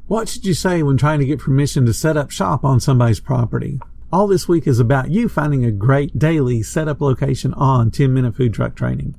What should you say when trying to get permission to set up shop on somebody's property? All this week is about you finding a great daily setup location on 10-Minute Food Truck Training.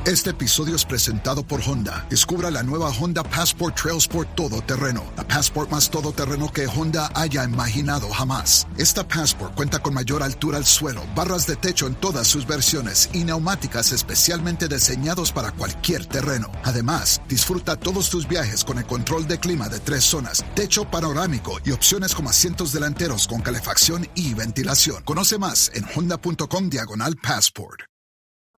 Este episodio es presentado por Honda. Descubra la nueva Honda Passport Trail Sport todoterreno. La Passport más todoterreno que Honda haya imaginado jamás. Esta Passport cuenta con mayor altura al suelo, barras de techo en todas sus versiones y neumáticas especialmente diseñados para cualquier terreno. Además, disfruta todos tus viajes con el control de clima de 3 zonas, techo panorámico y opciones como asientos delanteros con calefacción y ventilación. Conoce más en honda.com/passport.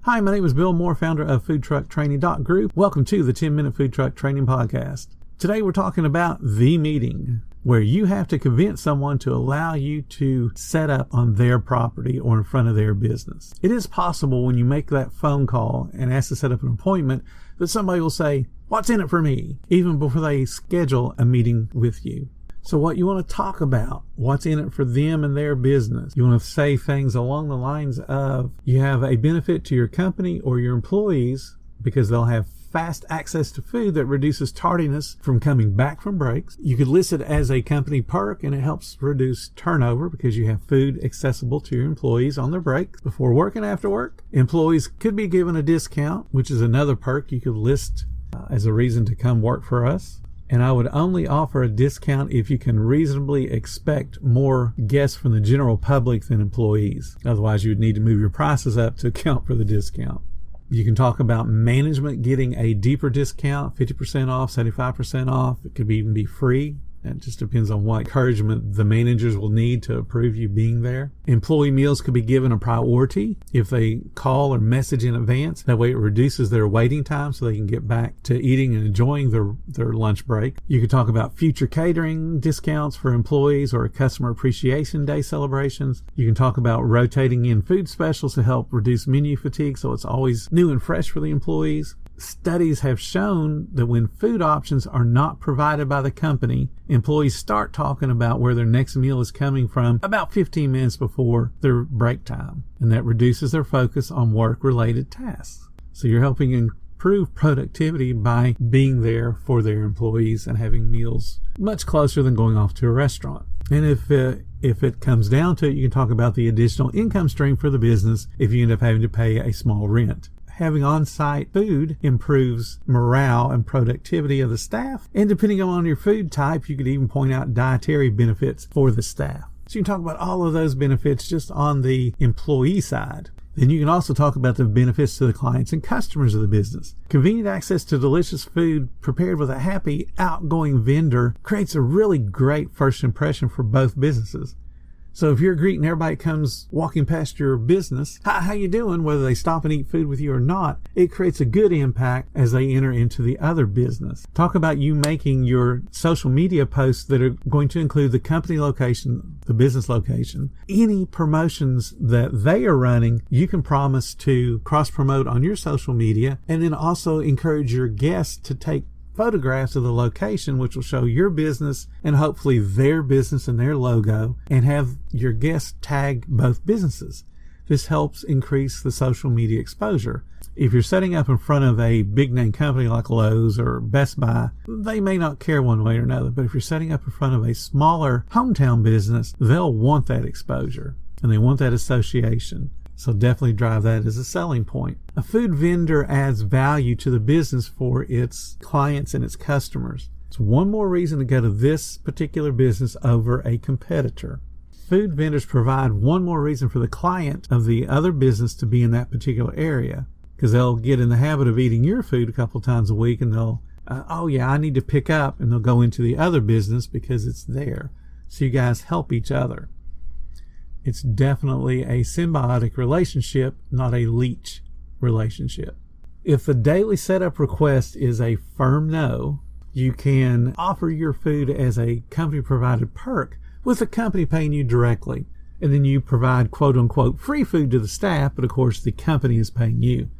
Hi, my name is Bill Moore, founder of foodtrucktraining.group. Welcome to the 10-Minute Food Truck Training Podcast. Today we're talking about the meeting, where you have to convince someone to allow you to set up on their property or in front of their business. It is possible when you make that phone call and ask to set up an appointment that somebody will say, "What's in it for me?" even before they schedule a meeting with you. So what you want to talk about, what's in it for them and their business. You want to say things along the lines of, you have a benefit to your company or your employees because they'll have fast access to food that reduces tardiness from coming back from breaks. You could list it as a company perk, and it helps reduce turnover because you have food accessible to your employees on their breaks before work and after work. Employees could be given a discount, which is another perk you could list as a reason to come work for us. And I would only offer a discount if you can reasonably expect more guests from the general public than employees. Otherwise, you would need to move your prices up to account for the discount. You can talk about management getting a deeper discount, 50% off, 75% off. It could even be free. It just depends on what encouragement the managers will need to approve you being there. Employee meals could be given a priority if they call or message in advance. That way it reduces their waiting time so they can get back to eating and enjoying their lunch break. You could talk about future catering discounts for employees or Customer Appreciation Day celebrations. You can talk about rotating in food specials to help reduce menu fatigue so it's always new and fresh for the employees. Studies have shown that when food options are not provided by the company, employees start talking about where their next meal is coming from about 15 minutes before their break time, and that reduces their focus on work-related tasks. So you're helping improve productivity by being there for their employees and having meals much closer than going off to a restaurant. And if it comes down to it, you can talk about the additional income stream for the business if you end up having to pay a small rent. Having on-site food improves morale and productivity of the staff. And depending on your food type, you could even point out dietary benefits for the staff. So you can talk about all of those benefits just on the employee side. Then you can also talk about the benefits to the clients and customers of the business. Convenient access to delicious food prepared with a happy, outgoing vendor creates a really great first impression for both businesses. So if you're greeting everybody comes walking past your business, how you doing, whether they stop and eat food with you or not, it creates a good impact as they enter into the other business. Talk about you making your social media posts that are going to include the company location, the business location. Any promotions that they are running, you can promise to cross-promote on your social media, and then also encourage your guests to take photographs of the location, which will show your business and hopefully their business and their logo, and have your guests tag both businesses. This helps increase the social media exposure. If you're setting up in front of a big name company like Lowe's or Best Buy, they may not care one way or another, but if you're setting up in front of a smaller hometown business, they'll want that exposure and they want that association. So definitely drive that as a selling point. A food vendor adds value to the business for its clients and its customers. It's one more reason to go to this particular business over a competitor. Food vendors provide one more reason for the client of the other business to be in that particular area, because they'll get in the habit of eating your food a couple times a week, and they'll, oh yeah, I need to pick up, and they'll go into the other business because it's there. So you guys help each other. It's definitely a symbiotic relationship, not a leech relationship. If the daily setup request is a firm no, you can offer your food as a company-provided perk with the company paying you directly. And then you provide quote-unquote free food to the staff, but of course the company is paying you.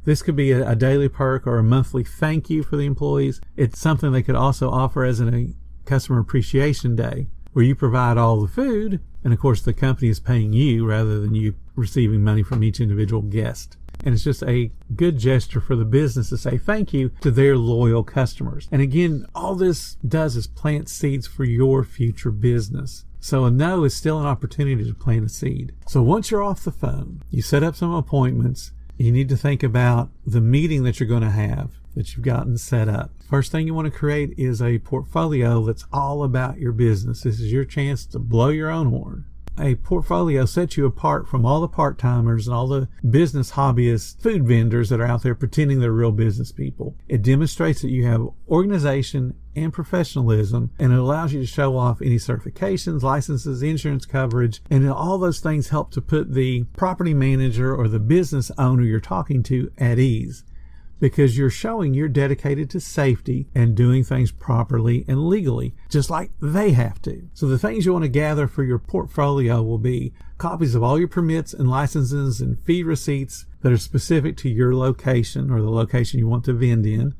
This could be a daily perk or a monthly thank you for the employees. It's something they could also offer as a Customer Appreciation Day, where you provide all the food, and of course the company is paying you rather than you receiving money from each individual guest. And it's just a good gesture for the business to say thank you to their loyal customers. And again, all this does is plant seeds for your future business. So a no is still an opportunity to plant a seed. So once you're off the phone, you set up some appointments, you need to think about the meeting that you're going to have, that you've gotten set up. First thing you want to create is a portfolio that's all about your business. This is your chance to blow your own horn. A portfolio sets you apart from all the part-timers and all the business hobbyists, food vendors that are out there pretending they're real business people. It demonstrates that you have organization and professionalism, and it allows you to show off any certifications, licenses, insurance coverage, and all those things help to put the property manager or the business owner you're talking to at ease, because you're showing you're dedicated to safety and doing things properly and legally, just like they have to. So the things you want to gather for your portfolio will be copies of all your permits and licenses and fee receipts that are specific to your location or the location you want to vend in,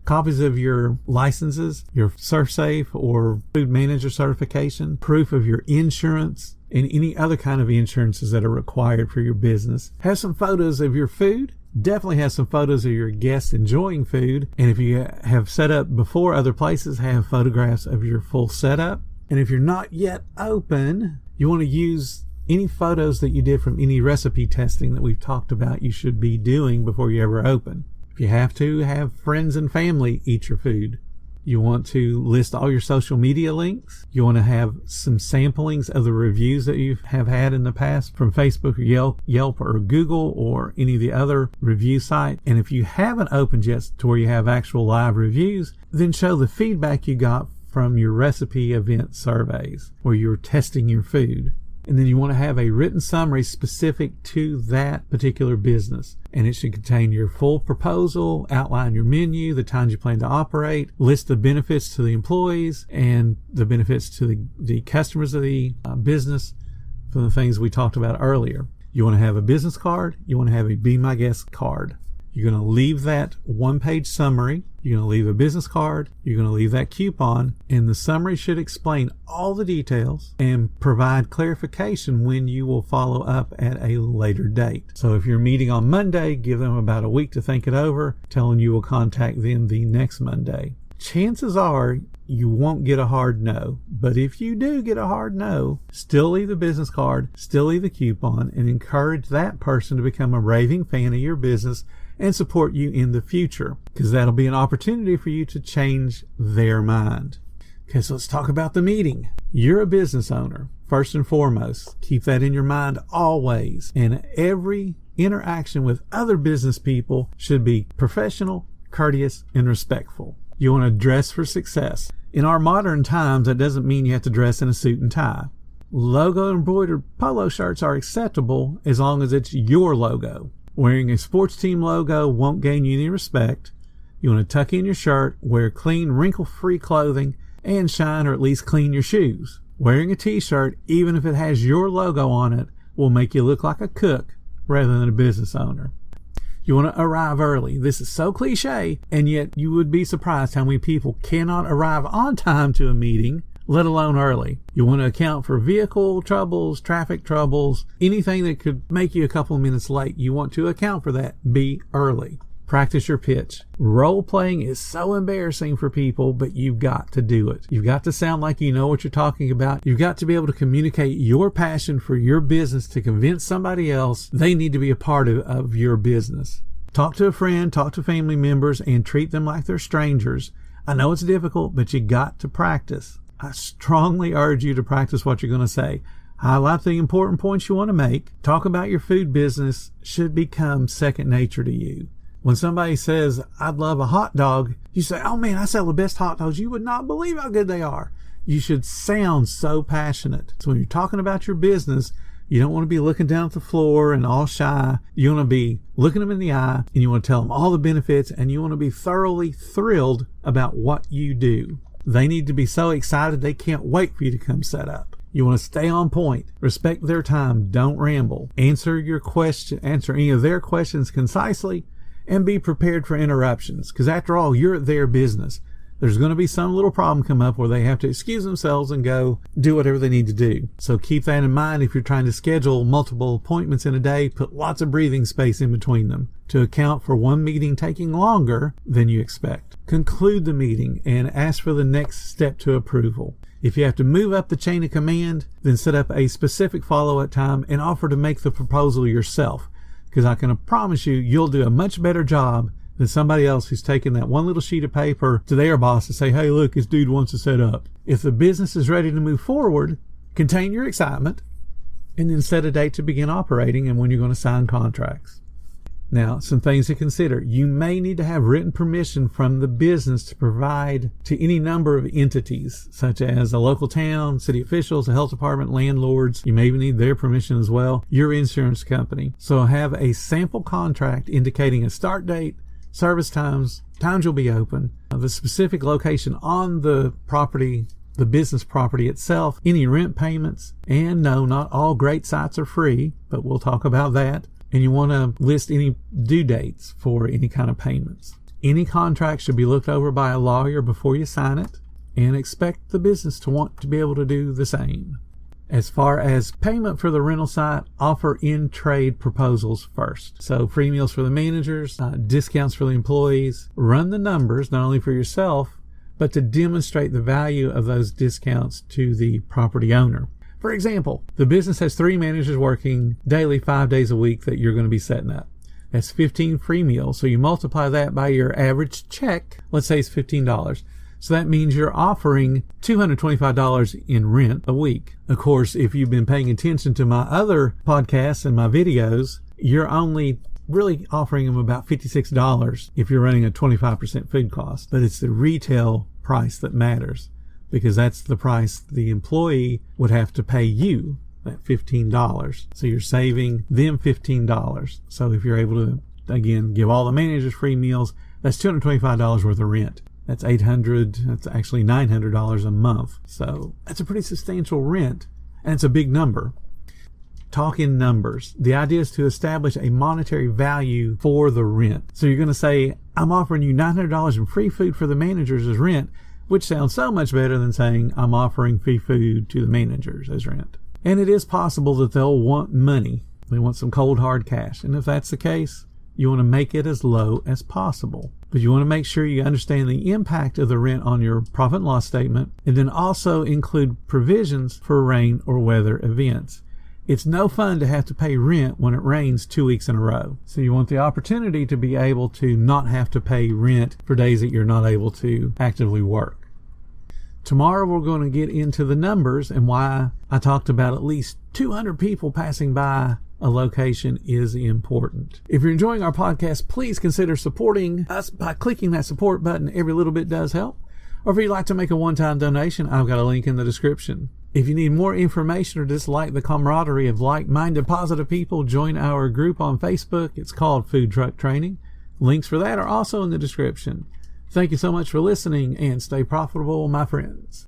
copies of your licenses, your ServSafe or food manager certification, proof of your insurance, and any other kind of insurances that are required for your business. Have some photos of your food. Definitely have some photos of your guests enjoying food. And if you have set up before other places, have photographs of your full setup. And if you're not yet open, you want to use any photos that you did from any recipe testing that we've talked about you should be doing before you ever open. If you have to, have friends and family eat your food. You want to list all your social media links. You want to have some samplings of the reviews that you have had in the past from Facebook or Yelp or Google or any of the other review sites. And if you haven't opened yet to where you have actual live reviews, then show the feedback you got from your recipe event surveys where you're testing your food. And then you want to have a written summary specific to that particular business. And it should contain your full proposal, outline your menu, the times you plan to operate, list the benefits to the employees and the benefits to the customers of the business from the things we talked about earlier. You want to have a business card. You want to have a Be My Guest card. You're going to leave that one-page summary. You're going to leave a business card. You're going to leave that coupon. And the summary should explain all the details and provide clarification when you will follow up at a later date. So if you're meeting on Monday, give them about a week to think it over, tell them you will contact them the next Monday. Chances are you won't get a hard no. But if you do get a hard no, still leave the business card, still leave the coupon, and encourage that person to become a raving fan of your business and support you in the future, because that'll be an opportunity for you to change their mind. Okay, so let's talk about the meeting. You're a business owner, first and foremost. Keep that in your mind always. And every interaction with other business people should be professional, courteous, and respectful. You want to dress for success. In our modern times, that doesn't mean you have to dress in a suit and tie. Logo embroidered polo shirts are acceptable as long as it's your logo. Wearing a sports team logo won't gain you any respect. You want to tuck in your shirt, wear clean, wrinkle-free clothing, and shine or at least clean your shoes. Wearing a t-shirt, even if it has your logo on it, will make you look like a cook rather than a business owner. You want to arrive early. This is so cliche, and yet you would be surprised how many people cannot arrive on time to a meeting, let alone early. You want to account for vehicle troubles, traffic troubles, anything that could make you a couple of minutes late. You want to account for that. Be early. Practice your pitch. Role playing is so embarrassing for people, but you've got to do it. You've got to sound like you know what you're talking about. You've got to be able to communicate your passion for your business to convince somebody else they need to be a part of your business. Talk to a friend, talk to family members, and treat them like they're strangers. I know it's difficult, but you got to practice. I strongly urge you to practice what you're going to say. Highlight the important points you want to make. Talk about your food business should become second nature to you. When somebody says, I'd love a hot dog, you say, oh man, I sell the best hot dogs. You would not believe how good they are. You should sound so passionate. So when you're talking about your business, you don't want to be looking down at the floor and all shy. You want to be looking them in the eye and you want to tell them all the benefits and you want to be thoroughly thrilled about what you do. They need to be so excited they can't wait for you to come set up. You want to stay on point, respect their time, don't ramble, answer any of their questions concisely, and be prepared for interruptions, because after all, you're their business. there's going to be some little problem come up where they have to excuse themselves and go do whatever they need to do. So keep that in mind. If you're trying to schedule multiple appointments in a day, put lots of breathing space in between them to account for one meeting taking longer than you expect. Conclude the meeting and ask for the next step to approval. If you have to move up the chain of command, then set up a specific follow-up time and offer to make the proposal yourself, because I can promise you, you'll do a much better job than somebody else who's taken that one little sheet of paper to their boss to say, hey, look, this dude wants to set up. If the business is ready to move forward, contain your excitement and then set a date to begin operating and when you're going to sign contracts. Now, some things to consider. You may need to have written permission from the business to provide to any number of entities, such as a local town, city officials, a health department, landlords. You may even need their permission as well, your insurance company. So have a sample contract indicating a start date, service times you'll be open, the specific location on the property, the business property itself, any rent payments, and no, not all great sites are free, but we'll talk about that. And you want to list any due dates for any kind of payments. Any contract should be looked over by a lawyer before you sign it, and expect the business to want to be able to do the same. As far as payment for the rental site, offer in-trade proposals first. So free meals for the managers, discounts for the employees. Run the numbers, not only for yourself, but to demonstrate the value of those discounts to the property owner. For example, the business has 3 managers working daily 5 days a week that you're going to be setting up. That's 15 free meals. So you multiply that by your average check. Let's say it's $15. So that means you're offering $225 in rent a week. Of course, if you've been paying attention to my other podcasts and my videos, you're only really offering them about $56 if you're running a 25% food cost. But it's the retail price that matters, because that's the price the employee would have to pay you, that $15. So you're saving them $15. So if you're able to, again, give all the managers free meals, that's $225 worth of rent. That's that's actually $900 a month. So that's a pretty substantial rent, and it's a big number. Talk in numbers. The idea is to establish a monetary value for the rent. So you're going to say, I'm offering you $900 in free food for the managers as rent, which sounds so much better than saying I'm offering free food to the managers as rent. And it is possible that they'll want money. They want some cold hard cash. And if that's the case, you want to make it as low as possible. But you want to make sure you understand the impact of the rent on your profit and loss statement, and then also include provisions for rain or weather events. It's no fun to have to pay rent when it rains 2 weeks in a row. So you want the opportunity to be able to not have to pay rent for days that you're not able to actively work. Tomorrow we're going to get into the numbers and why I talked about at least 200 people passing by a location is important. If you're enjoying our podcast, please consider supporting us by clicking that support button. Every little bit does help. Or if you'd like to make a one-time donation, I've got a link in the description. If you need more information or just like the camaraderie of like-minded positive people, join our group on Facebook. It's called Food Truck Training. Links for that are also in the description. Thank you so much for listening, and stay profitable, my friends.